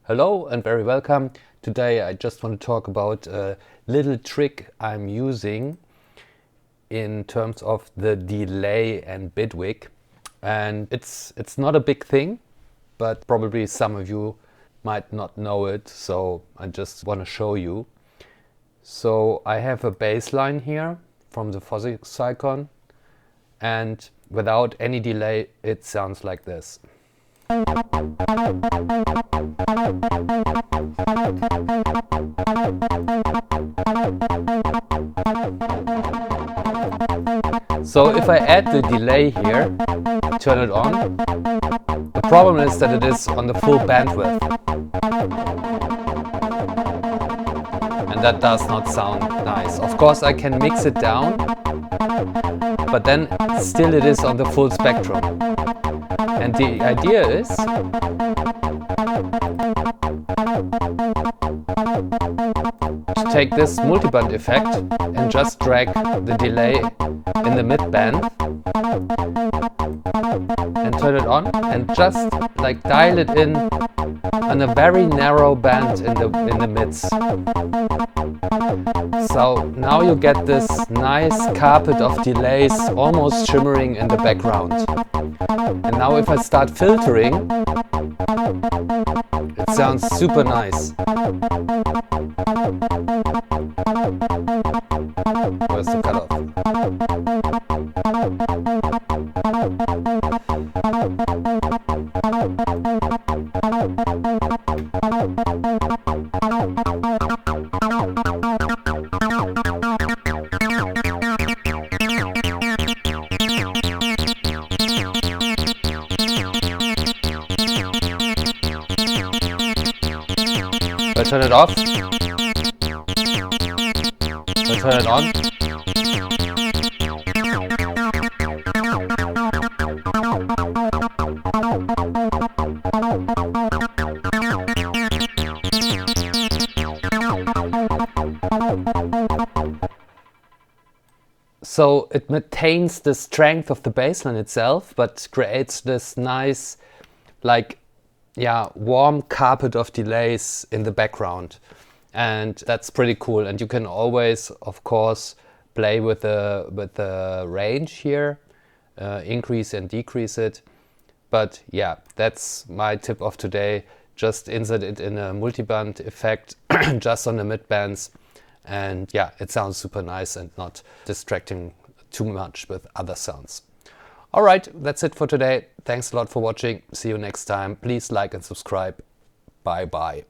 Hello and very welcome. Today I just want to talk about a little trick I'm using in terms of the delay and Bitwig. And it's not a big thing, but probably some of you might not know it, so I just want to show you. So I have a bass line here from the fuzzy icon, and without any delay it sounds like this. So if I add the delay here, turn it on, the problem is that it is on the full bandwidth. And that does not sound nice. Of course I can mix it down, but then still it is on the full spectrum. And the idea is to take this multiband effect and just drag the delay in the mid band and turn it on and just like dial it in on a very narrow band in the mids. So now you get this nice carpet of delays almost shimmering in the background. And now if I start filtering, it sounds super nice. Where's the cutoff? I turn it off, I turn it on. So it maintains the strength of the bassline itself, but creates this nice, like, warm carpet of delays in the background. And that's pretty cool. And you can always, of course, play with the range here, increase and decrease it. But yeah, that's my tip of today. Just insert it in a multiband effect, just on the mid bands. And yeah, it sounds super nice and not distracting too much with other sounds. All right, that's it for today. Thanks a lot for watching. See you next time. Please like and subscribe. Bye bye.